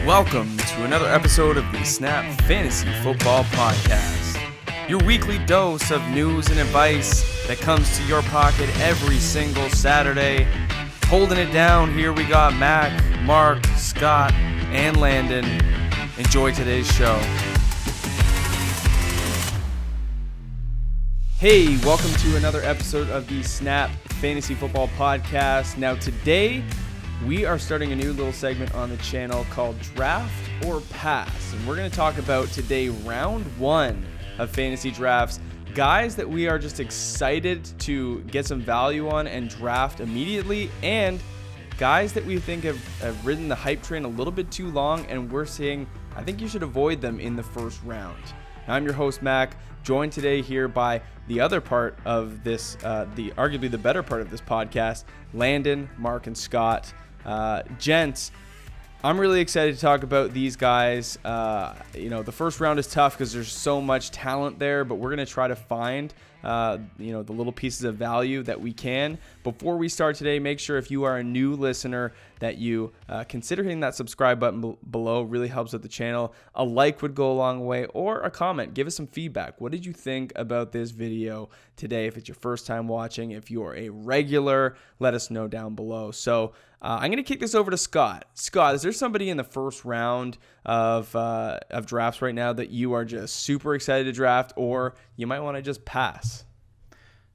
Welcome to another episode of the Snap Fantasy Football Podcast, your weekly dose of news and advice that comes to your pocket every single Saturday. Holding it down, here we got Mack, Mark, Scott, and Landon. Enjoy today's show. Hey, welcome to another episode of the Snap Fantasy Football Podcast. Now today, we are starting a new little segment on the channel called Draft or Pass. And we're going to talk about today round one of fantasy drafts. Guys that we are just excited to get some value on and draft immediately. And guys that we think have ridden the hype train a little bit too long. And we're saying, I think you should avoid them in the first round. Now, I'm your host, Mack, joined today here by the other part of this, arguably the better part of this podcast, Landon, Mark, and Scott. Gents, I'm really excited to talk about these guys. The first round is tough because there's so much talent there, but we're going to try to find, the little pieces of value that we can. Before we start today, make sure if you are a new listener that you consider hitting that subscribe button below. Really helps with the channel. A like would go a long way, or a comment. Give us some feedback. What did you think about this video today? If it's your first time watching, if you are a regular, let us know down below. So I'm going to kick this over to Scott. Scott, is there somebody in the first round of drafts right now that you are just super excited to draft, or you might want to just pass?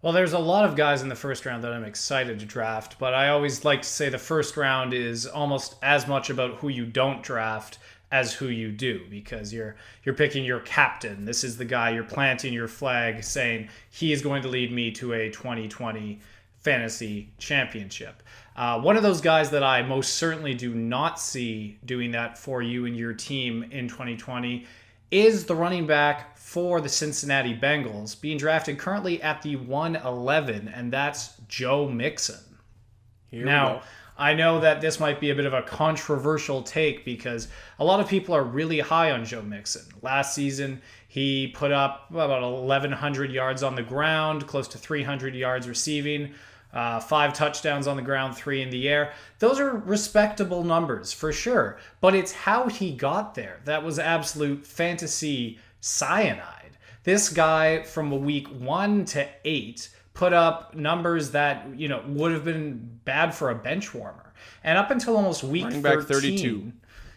Well, there's a lot of guys in the first round that I'm excited to draft, but I always like to say the first round is almost as much about who you don't draft as who you do, because you're picking your captain. This is the guy you're planting your flag saying he is going to lead me to a 2020 fantasy championship. One of those guys that I most certainly do not see doing that for you and your team in 2020 is the running back for the Cincinnati Bengals, being drafted currently at the 111, and that's Joe Mixon. Now, I know that this might be a bit of a controversial take because a lot of people are really high on Joe Mixon. Last season, he put up about 1,100 yards on the ground, close to 300 yards receiving, 5 touchdowns on the ground, 3 in the air. Those are respectable numbers for sure, but it's how he got there that was absolute fantasy cyanide. This guy from week 1 to 8 put up numbers that, would have been bad for a bench warmer. And up until almost week 13,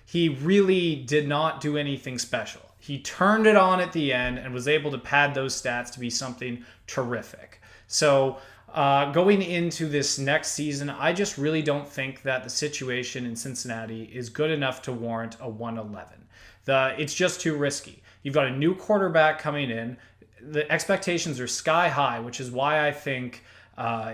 he really did not do anything special. He turned it on at the end and was able to pad those stats to be something terrific. So going into this next season, I just really don't think that the situation in Cincinnati is good enough to warrant a 111. It's just too risky. You've got a new quarterback coming in. The expectations are sky high, which is why I think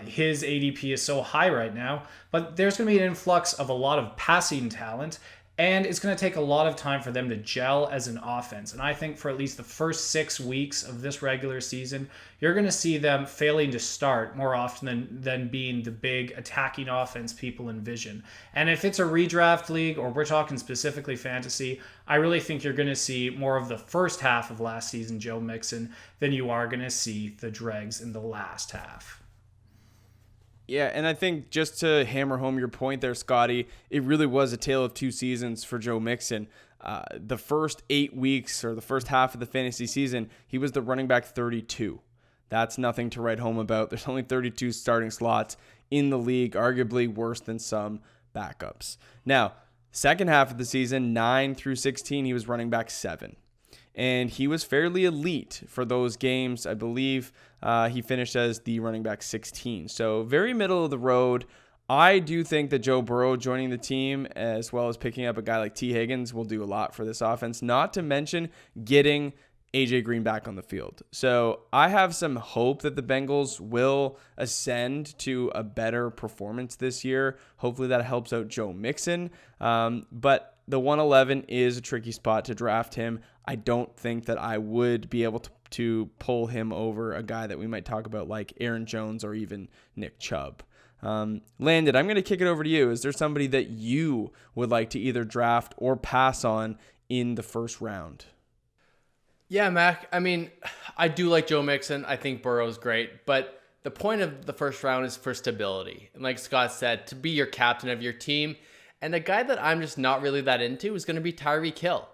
his ADP is so high right now. But there's going to be an influx of a lot of passing talent, and it's going to take a lot of time for them to gel as an offense. And I think for at least the first 6 weeks of this regular season, you're going to see them failing to start more often than being the big attacking offense people envision. And if it's a redraft league, or we're talking specifically fantasy, I really think you're going to see more of the first half of last season Joe Mixon than you are going to see the dregs in the last half. Yeah, and I think just to hammer home your point there, Scotty, it really was a tale of two seasons for Joe Mixon. The first 8 weeks, or the first half of the fantasy season, he was the running back 32. That's nothing to write home about. There's only 32 starting slots in the league, arguably worse than some backups. Now, second half of the season, 9 through 16, he was running back 7. And he was fairly elite for those games. I believe he finished as the running back 16. So very middle of the road. I do think that Joe Burrow joining the team, as well as picking up a guy like T. Higgins, will do a lot for this offense, not to mention getting A.J. Green back on the field. So I have some hope that the Bengals will ascend to a better performance this year. Hopefully that helps out Joe Mixon. But the 111 is a tricky spot to draft him. I don't think that I would be able to pull him over a guy that we might talk about like Aaron Jones or even Nick Chubb. Landon, I'm going to kick it over to you. Is there somebody that you would like to either draft or pass on in the first round? Yeah, Mac. I mean, I do like Joe Mixon. I think Burrow's great, but the point of the first round is for stability. And like Scott said, to be your captain of your team. And a guy that I'm just not really that into is going to be Tyreek Hill.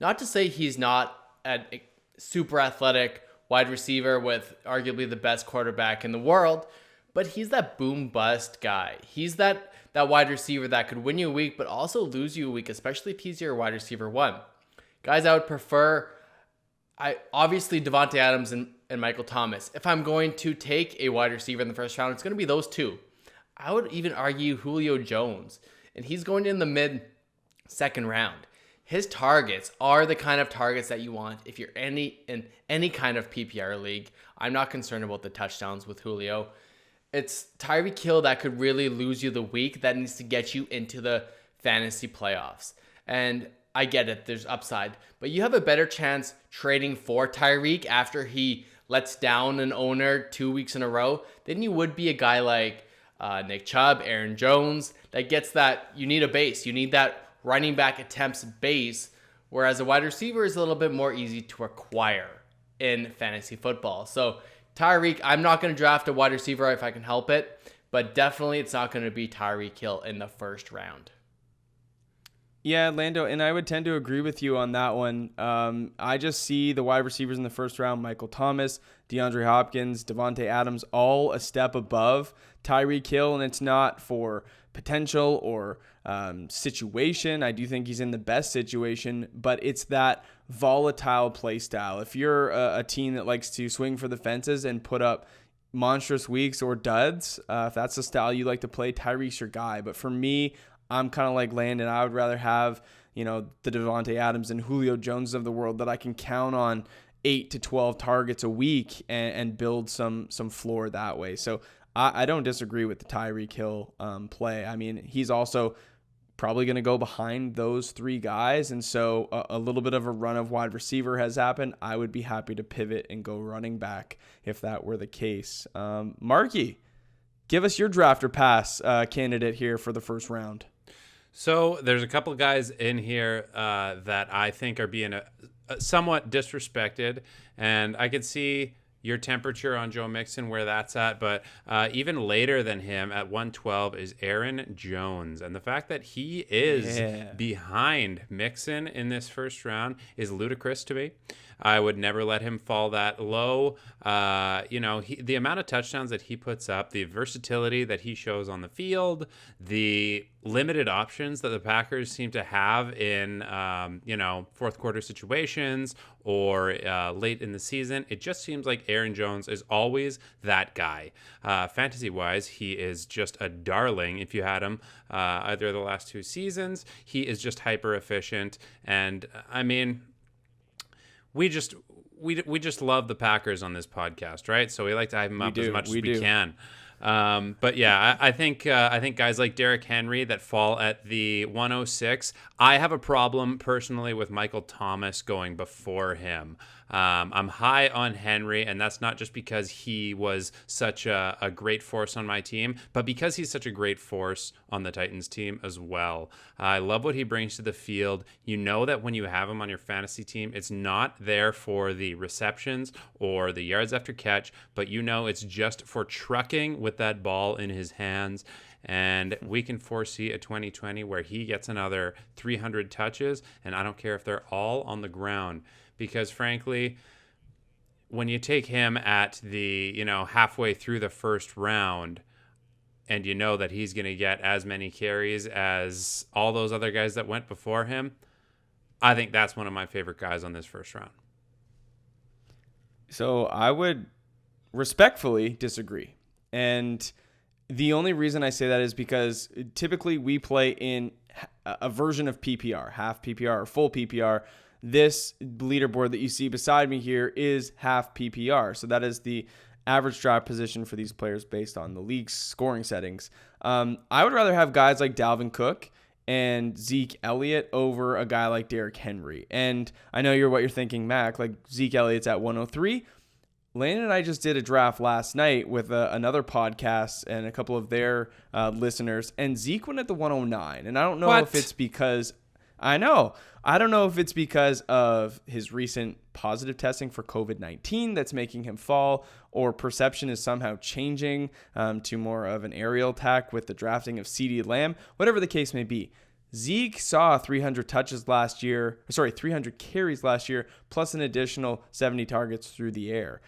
Not to say he's not a super athletic wide receiver with arguably the best quarterback in the world, but he's that boom bust guy. He's that wide receiver that could win you a week, but also lose you a week, especially if he's your wide receiver one. Guys, I would prefer, obviously Devontae Adams and Michael Thomas. If I'm going to take a wide receiver in the first round, it's going to be those two. I would even argue Julio Jones, and he's going in the mid-second round. His targets are the kind of targets that you want if you're in any kind of PPR league. I'm not concerned about the touchdowns with Julio. It's Tyreek Hill that could really lose you the week that needs to get you into the fantasy playoffs. And I get it, there's upside. But you have a better chance trading for Tyreek after he lets down an owner 2 weeks in a row than you would be a guy like Nick Chubb, Aaron Jones, that gets that, you need a base. You need that running back attempts base, whereas a wide receiver is a little bit more easy to acquire in fantasy football. So Tyreek, I'm not going to draft a wide receiver if I can help it, but definitely it's not going to be Tyreek Hill in the first round. Yeah, Lando, and I would tend to agree with you on that one. I just see the wide receivers in the first round, Michael Thomas, DeAndre Hopkins, Devontae Adams, all a step above Tyreek Hill, and it's not for potential or situation. I do think he's in the best situation, but it's that volatile play style. If you're a team that likes to swing for the fences and put up monstrous weeks or duds, if that's the style you like to play, Tyreek's your guy. But for me, I'm kind of like Landon. I would rather have, the Devontae Adams and Julio Jones of the world that I can count on 8 to 12 targets a week and build some floor that way. So I don't disagree with the Tyreek Hill play. I mean, he's also probably going to go behind those three guys. And so a little bit of a run of wide receiver has happened. I would be happy to pivot and go running back if that were the case. Marky, give us your draft or pass candidate here for the first round. So there's a couple guys in here that I think are being somewhat disrespected, and I could see your temperature on Joe Mixon, where that's at. But even later than him at 112 is Aaron Jones. And the fact that he is behind Mixon in this first round is ludicrous to me. I would never let him fall that low. The amount of touchdowns that he puts up, the versatility that he shows on the field, the limited options that the Packers seem to have in, fourth quarter situations or late in the season. It just seems like Aaron Jones is always that guy. Fantasy-wise, he is just a darling. If you had him either of the last two seasons, he is just hyper efficient. And I mean, we just love the Packers on this podcast, right? So we like to hype them up as much as we can. But yeah, I think guys like Derrick Henry that fall at the 106. I have a problem personally with Michael Thomas going before him. I'm high on Henry, and that's not just because he was such a great force on my team, but because he's such a great force on the Titans team as well. I love what he brings to the field. You know that when you have him on your fantasy team, it's not there for the receptions or the yards after catch, but it's just for trucking with that ball in his hands. And we can foresee a 2020 where he gets another 300 touches, and I don't care if they're all on the ground. Because frankly, when you take him at the, halfway through the first round, and you know that he's going to get as many carries as all those other guys that went before him, I think that's one of my favorite guys on this first round. So I would respectfully disagree. And the only reason I say that is because typically we play in a version of PPR, half PPR or full PPR. This leaderboard that you see beside me here is half PPR. So that is the average draft position for these players based on the league's scoring settings. I would rather have guys like Dalvin Cook and Zeke Elliott over a guy like Derrick Henry. And I know what you're thinking, Mac, like Zeke Elliott's at 103. Landon and I just did a draft last night with another podcast and a couple of their listeners, and Zeke went at the 109. And I don't know if it's because I don't know if it's because of his recent positive testing for COVID-19 that's making him fall, or perception is somehow changing to more of an aerial attack with the drafting of CeeDee Lamb. Whatever the case may be, Zeke saw 300 touches last year, 300 carries last year, plus an additional 70 targets through the air.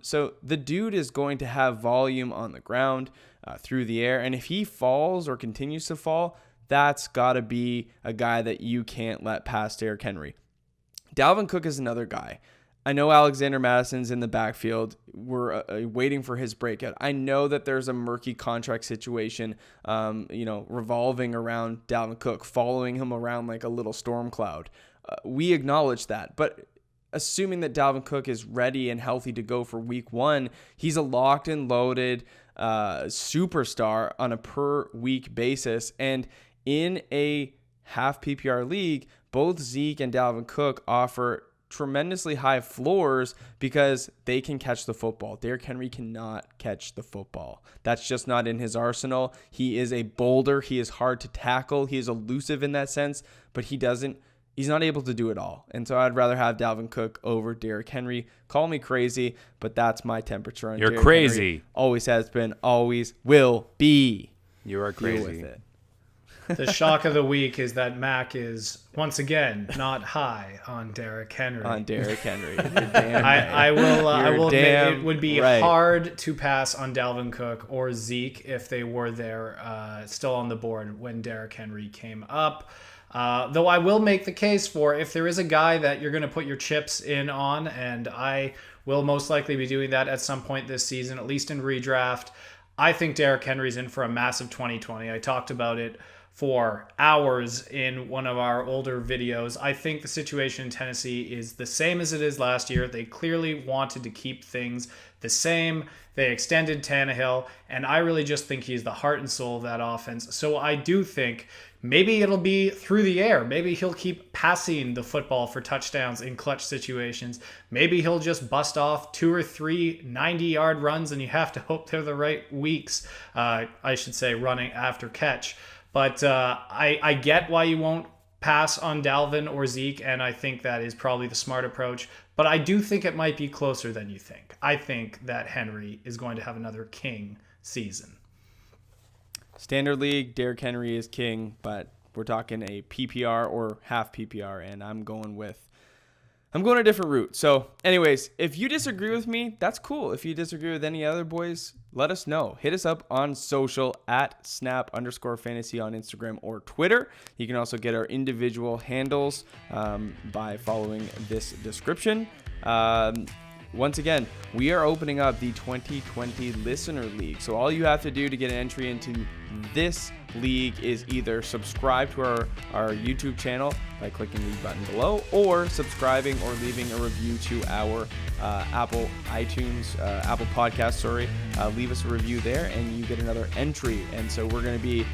So the dude is going to have volume on the ground, through the air. And if he falls or continues to fall, that's got to be a guy that you can't let pass Derrick Henry. Dalvin Cook is another guy. I know Alexander Madison's in the backfield. We're waiting for his breakout. I know that there's a murky contract situation, revolving around Dalvin Cook, following him around like a little storm cloud. We acknowledge that, but assuming that Dalvin Cook is ready and healthy to go for week 1, he's a locked and loaded superstar on a per week basis. And in a half PPR league, both Zeke and Dalvin Cook offer tremendously high floors because they can catch the football. Derrick Henry cannot catch the football. That's just not in his arsenal. He is a boulder. He is hard to tackle. He is elusive in that sense, but he's not able to do it all. And so I'd rather have Dalvin Cook over Derrick Henry. Call me crazy, but that's my temperature on You're Derrick crazy. Henry. Always has been, always will be. You are Deal crazy. with it. The shock of the week is that Mack is once again not high on Derrick Henry. On Derrick Henry. You're damn I will admit it would be right. hard to pass on Dalvin Cook or Zeke if they were there still on the board when Derrick Henry came up. Though I will make the case for if there is a guy that you're going to put your chips in on, and I will most likely be doing that at some point this season, at least in redraft, I think Derrick Henry's in for a massive 2020. I talked about it for hours in one of our older videos. I think the situation in Tennessee is the same as it is last year. They clearly wanted to keep things the same. They extended Tannehill, and I really just think he's the heart and soul of that offense. So I do think maybe it'll be through the air. Maybe he'll keep passing the football for touchdowns in clutch situations. Maybe he'll just bust off 2 or 3 90-yard runs, and you have to hope they're the right weeks, I should say, running after catch. But I get why you won't pass on Dalvin or Zeke, and I think that is probably the smart approach. But I do think it might be closer than you think. I think that Henry is going to have another king season. Standard league, Derrick Henry is king, but we're talking a PPR or half PPR, and I'm going a different route. So anyways, if you disagree with me, that's cool. If you disagree with any other boys, let us know. Hit us up on social at snap_fantasy on Instagram or Twitter. You can also get our individual handles by following this description. Once again, we are opening up the 2020 Listener League. So all you have to do to get an entry into this league is either subscribe to our YouTube channel by clicking the button below, or subscribing or leaving a review to our Apple Podcast. Leave us a review there and you get another entry. And so we're going to be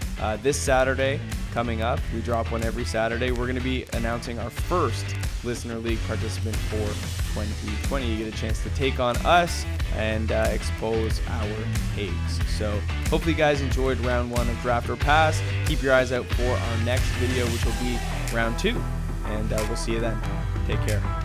this Saturday coming up. We drop one every Saturday. We're going to be announcing our first Listener League participant for 2020. You get a chance to take on us and expose our takes. So hopefully you guys enjoyed round 1 of Draft or Pass. Keep your eyes out for our next video, which will be round 2, and we'll see you then. Take care.